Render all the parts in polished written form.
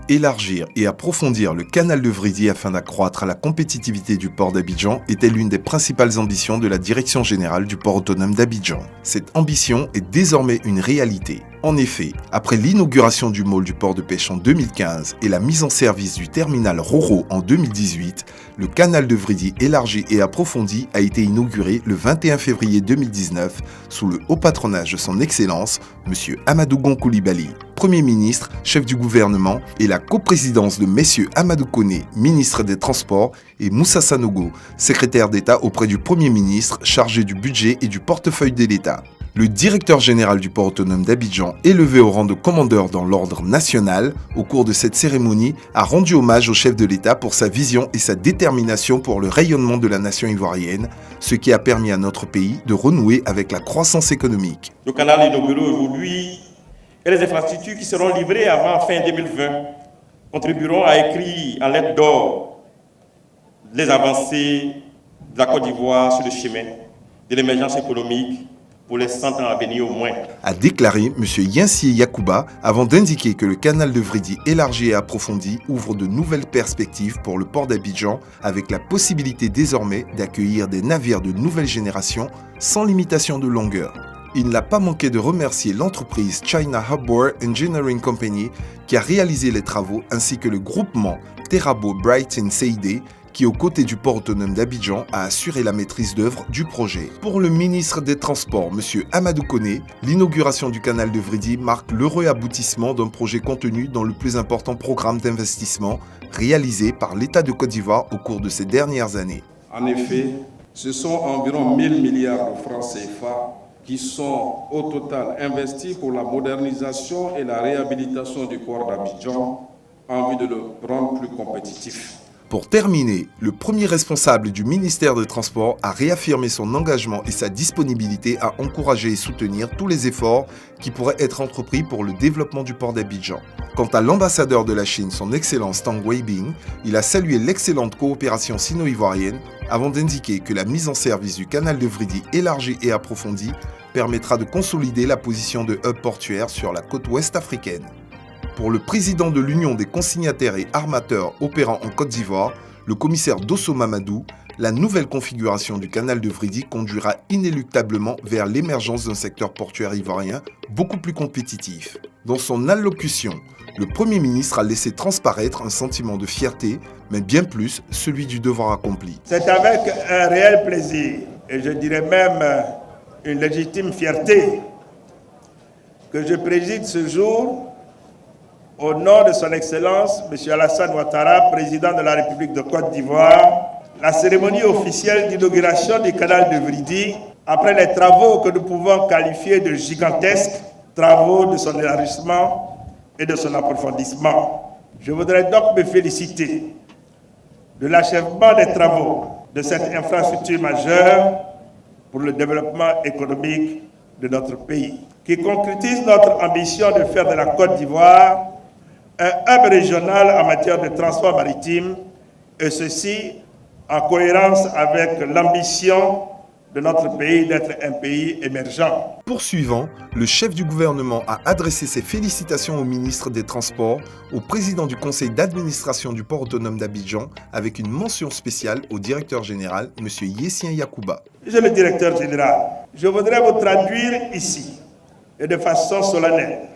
Élargir et approfondir le canal de Vridy afin d'accroître la compétitivité du port d'Abidjan était l'une des principales ambitions de la Direction générale du port autonome d'Abidjan. Cette ambition est désormais une réalité. En effet, après l'inauguration du môle du port de pêche en 2015 et la mise en service du terminal Roro en 2018, le canal de Vridy élargi et approfondi a été inauguré le 21 février 2019 sous le haut patronage de son Excellence, M. Amadou Gon Coulibaly, Premier ministre, chef du gouvernement, et la coprésidence de messieurs Amadou Koné, ministre des Transports, et Moussa Sanogo, secrétaire d'État auprès du Premier ministre chargé du budget et du portefeuille de l'État. Le directeur général du port autonome d'Abidjan, élevé au rang de commandeur dans l'ordre national, au cours de cette cérémonie, a rendu hommage au chef de l'État pour sa vision et sa détermination pour le rayonnement de la nation ivoirienne, ce qui a permis à notre pays de renouer avec la croissance économique. Le canal inauguré aujourd'hui et les infrastructures qui seront livrées avant fin 2020 contribueront à écrire en lettres d'or les avancées de la Côte d'Ivoire sur le chemin de l'émergence économique pour les 100 ans à venir au moins. A déclaré M. Yensi Yakuba avant d'indiquer que le canal de Vridy élargi et approfondi ouvre de nouvelles perspectives pour le port d'Abidjan avec la possibilité désormais d'accueillir des navires de nouvelle génération sans limitation de longueur. Il n'a pas manqué de remercier l'entreprise China Harbor Engineering Company qui a réalisé les travaux ainsi que le groupement Terrabo Brighton Seide qui, aux côtés du port autonome d'Abidjan, a assuré la maîtrise d'œuvre du projet. Pour le ministre des Transports, M. Amadou Koné, l'inauguration du canal de Vridy marque l'heureux aboutissement d'un projet contenu dans le plus important programme d'investissement réalisé par l'État de Côte d'Ivoire au cours de ces dernières années. En effet, ce sont environ 1 000 milliards de francs CFA qui sont au total investis pour la modernisation et la réhabilitation du port d'Abidjan en vue de le rendre plus compétitif. Pour terminer, le premier responsable du ministère des Transports a réaffirmé son engagement et sa disponibilité à encourager et soutenir tous les efforts qui pourraient être entrepris pour le développement du port d'Abidjan. Quant à l'ambassadeur de la Chine, son Excellence Tang Weibing, il a salué l'excellente coopération sino-ivoirienne avant d'indiquer que la mise en service du canal de Vridy élargi et approfondi permettra de consolider la position de hub portuaire sur la côte ouest africaine. Pour le président de l'Union des consignataires et armateurs opérant en Côte d'Ivoire, le commissaire Dosso Mamadou, la nouvelle configuration du canal de Vridy conduira inéluctablement vers l'émergence d'un secteur portuaire ivoirien beaucoup plus compétitif. Dans son allocution, le Premier ministre a laissé transparaître un sentiment de fierté, mais bien plus celui du devoir accompli. C'est avec un réel plaisir, et je dirais même une légitime fierté, que je préside ce jour au nom de son Excellence, M. Alassane Ouattara, président de la République de Côte d'Ivoire, la cérémonie officielle d'inauguration du canal de Vridy, après les travaux que nous pouvons qualifier de gigantesques, travaux de son élargissement et de son approfondissement. Je voudrais donc me féliciter de l'achèvement des travaux de cette infrastructure majeure pour le développement économique de notre pays, qui concrétise notre ambition de faire de la Côte d'Ivoire un hub régional en matière de transport maritime, et ceci en cohérence avec l'ambition de notre pays d'être un pays émergent. Poursuivant, le chef du gouvernement a adressé ses félicitations au ministre des Transports, au président du conseil d'administration du port autonome d'Abidjan, avec une mention spéciale au directeur général, M. Yessien Yakuba. Monsieur le directeur général, je voudrais vous traduire ici, et de façon solennelle,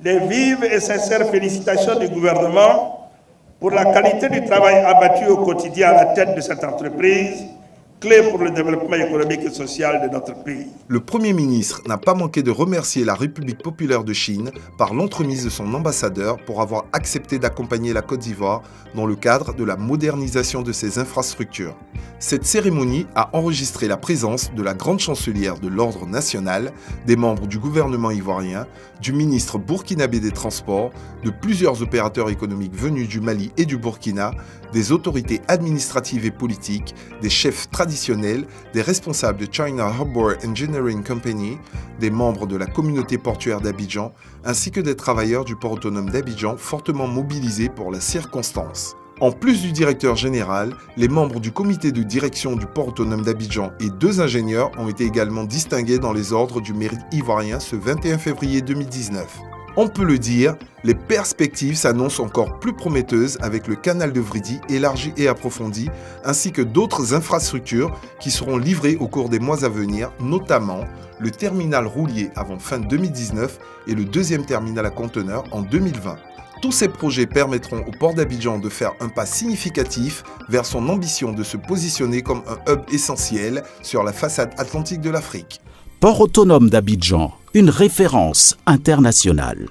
les vives et sincères félicitations du gouvernement pour la qualité du travail abattu au quotidien à la tête de cette entreprise, clé pour le développement économique et social de notre pays. Le Premier ministre n'a pas manqué de remercier la République populaire de Chine par l'entremise de son ambassadeur pour avoir accepté d'accompagner la Côte d'Ivoire dans le cadre de la modernisation de ses infrastructures. Cette cérémonie a enregistré la présence de la grande chancelière de l'Ordre national, des membres du gouvernement ivoirien, du ministre burkinabé des Transports, de plusieurs opérateurs économiques venus du Mali et du Burkina, des autorités administratives et politiques, des chefs traditionnels, des responsables de China Harbor Engineering Company, des membres de la communauté portuaire d'Abidjan, ainsi que des travailleurs du port autonome d'Abidjan fortement mobilisés pour la circonstance. En plus du directeur général, les membres du comité de direction du port autonome d'Abidjan et 2 ingénieurs ont été également distingués dans les ordres du mérite ivoirien ce 21 février 2019. On peut le dire, les perspectives s'annoncent encore plus prometteuses avec le canal de Vridy élargi et approfondi, ainsi que d'autres infrastructures qui seront livrées au cours des mois à venir, notamment le terminal roulier avant fin 2019 et le deuxième terminal à conteneurs en 2020. Tous ces projets permettront au port d'Abidjan de faire un pas significatif vers son ambition de se positionner comme un hub essentiel sur la façade atlantique de l'Afrique. Port autonome d'Abidjan, une référence internationale.